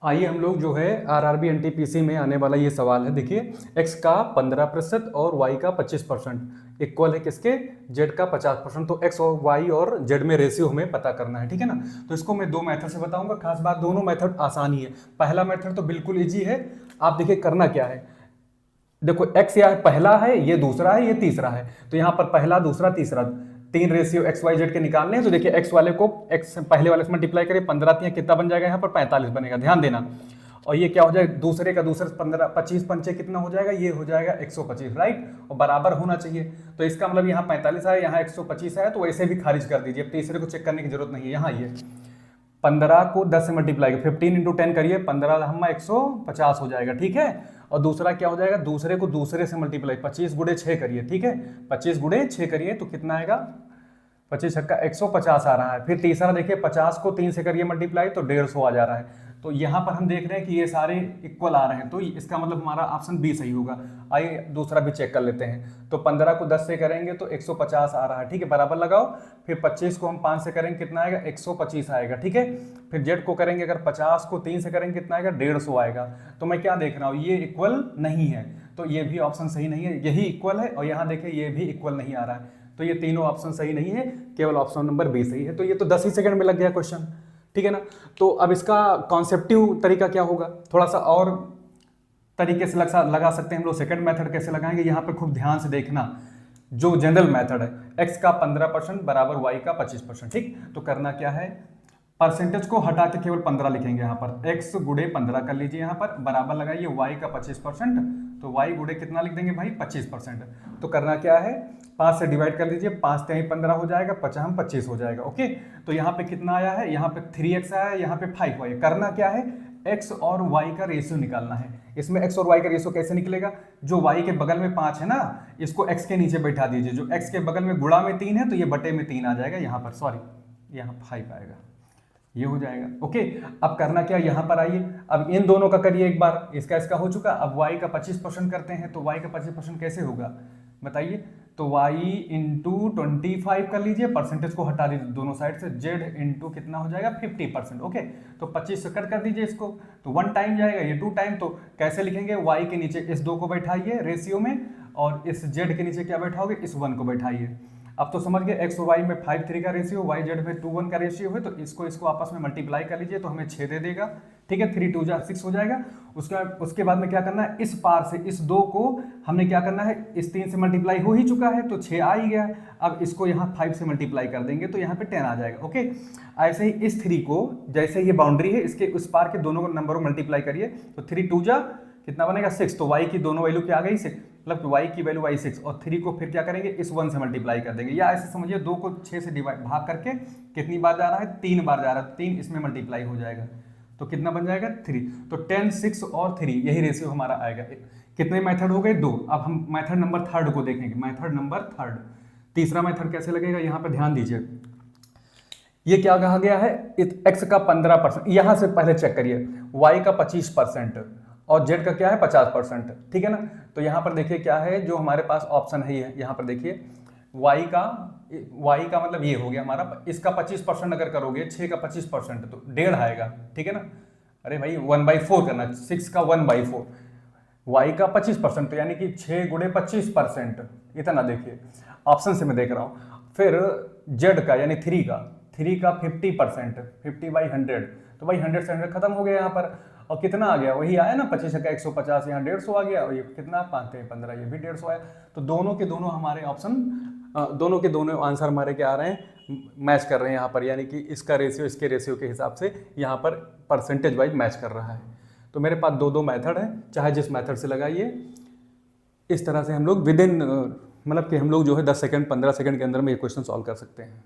आइए हम लोग जो है आरआरबी एनटीपीसी में आने वाला ये सवाल है। देखिए x का 15% और y का 25% इक्वल है किसके, z का 50%। तो x और y और z में रेशियो हमें पता करना है, ठीक है ना। तो इसको मैं दो मेथड से बताऊंगा। खास बात दोनों मेथड आसान ही है। पहला मेथड तो बिल्कुल इजी है। आप देखिए करना क्या है, देखो x या पहला है, ये दूसरा है, ये तीसरा है। तो यहाँ पर पहला दूसरा तीसरा तीन रेशियो एक्स वाई जेड के निकालने हैं। तो देखिए एक्स वाले को एक्स पहले वाले से मल्टीप्लाई करिए, 15 कितना बन जाएगा, यहाँ पर 45 बनेगा, ध्यान देना। और ये क्या हो जाएगा, दूसरे का दूसरे 15 25 पंचे कितना हो जाएगा, ये हो जाएगा 125, राइट। और बराबर होना चाहिए। तो इसका मतलब यहाँ 45 है, यहाँ 125 है, तो वैसे भी खारिज कर दीजिए। अब तीसरे को चेक करने की जरूरत नहीं है। यहाँ ये 15 को 10 से मल्टीप्लाई 15 इंटू 10 करिए, 15 हम 150 हो जाएगा, ठीक है। और दूसरा क्या हो जाएगा, दूसरे को दूसरे से मल्टीप्लाई 25 गुणे 6 करिए, ठीक है। 25 गुणे 6 करिए तो कितना आएगा, 25 छक्का 150 आ रहा है। फिर तीसरा देखिए 50 को 3 से करिए मल्टीप्लाई तो 150 आ जा रहा है। तो यहाँ पर हम देख रहे हैं कि ये सारे इक्वल आ रहे हैं, तो इसका मतलब हमारा ऑप्शन बी सही होगा। आइए दूसरा भी चेक कर लेते हैं। तो 15 को 10 से करेंगे तो 150 आ रहा है, ठीक है, बराबर लगाओ। फिर 25 को हम 5 से करेंगे कितना आएगा, 125 आएगा, ठीक है। फिर जेड को करेंगे, अगर 50 को 3 से करेंगे कितना आएगा, 150 आएगा। तो मैं क्या देख रहा हूँ, ये इक्वल नहीं है, तो ये भी ऑप्शन सही नहीं है। यही इक्वल है, और यहाँ देखिए ये भी इक्वल नहीं आ रहा है। तो ये तीनों ऑप्शन सही नहीं है, केवल ऑप्शन नंबर बी सही है। तो ये तो 10 ही सेकंड में लग गया क्वेश्चन, ठीक है ना। तो अब इसका कॉन्सेप्टिव तरीका क्या होगा, थोड़ा सा और तरीके से लगा सकते हैं हम लोग। सेकंड मेथड कैसे लगाएंगे, यहाँ पर खूब ध्यान से देखना। जो जनरल मेथड है, x का 15% बराबर y का 25%, ठीक। तो करना क्या है, परसेंटेज को हटा के केवल 15 लिखेंगे। यहाँ पर x गुणे 15 कर लीजिए, यहाँ पर बराबर लगाइए y का 25%। तो y गुणे कितना लिख देंगे भाई, 25%। तो करना क्या है, 5 से डिवाइड कर लीजिए, 5 3 15 हो जाएगा, 50 25 हो जाएगा, ओके। तो यहाँ पे कितना आया है, यहाँ पे 3x आया है, यहाँ पे 5 आया। करना क्या है, x और y का रेशियो निकालना है। इसमें x और y का रेशियो कैसे निकलेगा, जो y के बगल में 5 है ना, इसको x के नीचे बैठा दीजिए। जो x के बगल में गुणा में 3 है, तो ये बटे में 3 आ जाएगा, यहाँ पर सॉरी यहाँ 5 आएगा, ये हो जाएगा, ओके। अब करना क्या, यहाँ पर आइए, अब इन दोनों का करिए एक बार, इसका हो चुका। अब y का 25% करते हैं। तो y का 25% कैसे होगा बताइए, तो y इंटू 25 कर लीजिए, परसेंटेज को हटा दीजिए दोनों साइड से, z इंटू कितना हो जाएगा 50%, ओके। तो 25 से कट कर दीजिए इसको, तो 1 टाइम जाएगा, ये 2 टाइम। तो कैसे लिखेंगे, y के नीचे इस 2 को बैठाइए रेशियो में, और इस z के नीचे क्या बैठाओगे, इस 1 को बैठाइए। अब तो समझ गए, x और y में 5 3 का रेशियो, y z में 2 1 का रेशियो है। तो इसको आपस में मल्टीप्लाई कर लीजिए, तो हमें 6 दे देगा, ठीक है। 3 2 6 हो जाएगा। उसके बाद में क्या करना है, इस पार से इस 2 को हमने क्या करना है, इस 3 से मल्टीप्लाई हो ही चुका है, तो 6 आ ही गया है। अब इसको यहाँ 5 से मल्टीप्लाई कर देंगे, तो यहाँ पे 10 आ जाएगा, ओके। ऐसे ही इस 3 को, जैसे ये बाउंड्री है, इसके उस पार के दोनों नंबर को मल्टीप्लाई करिए, तो 3 2 कितना बनेगा 6। तो y की दोनों वैल्यू क्या आ गई 6, मतलब y की वैल्यू y 6, और 3 को फिर क्या करेंगे, इस 1 से मल्टीप्लाई कर देंगे। या ऐसे समझिए 2 को 6 से डिवाइड भाग करके कितनी बार जा रहा है, 3 बार जा रहा है, 3 इसमें मल्टीप्लाई हो जाएगा, तो कितना बन जाएगा 3। तो 10 6 और 3 यही रेशियो हमारा आएगा। कितने मेथड हो गए, 2। अब हम मेथड नंबर 3 को देखेंगे। मेथड नंबर 3, तीसरा मेथड कैसे लगेगा, यहाँ पे ध्यान दीजिए। ये क्या कहा गया है, x का 15%, यहाँ से पहले चेक करिए, y का 25% और z का क्या है 50%, ठीक है ना। तो यहाँ पर देखिए क्या है, जो हमारे पास ऑप्शन है, यहाँ पर देखिए y का मतलब ये हो गया हमारा, इसका 25% अगर करोगे, 6 का 25% तो 1.5 आएगा, ठीक है ना। अरे भाई 1/4 करना, 6 का 1/4, y का 25%, तो यानी कि 6 गुणे 25%, इतना देखिए ऑप्शन से मैं देख रहा हूँ। फिर z का यानी 3 का 50%, 50/100, तो भाई 100 से 100 खत्म हो गया यहाँ पर। और कितना आ गया, वही आया ना 25 का 150, यहाँ 150 आ गया, और ये कितना 5 15, ये भी 150 आया। तो दोनों के दोनों हमारे ऑप्शन, दोनों के दोनों आंसर हमारे क्या आ रहे हैं, मैच कर रहे हैं यहाँ पर, यानी कि इसका रेशियो इसके रेशियो के हिसाब से यहाँ पर परसेंटेज वाइज मैच कर रहा है। तो मेरे पास दो मेथड है, चाहे जिस मेथड से लगाइए, इस तरह से हम लोग विदिन मतलब कि हम लोग जो है 10 सेकंड 15 सेकंड के अंदर में ये क्वेश्चन सॉल्व कर सकते हैं।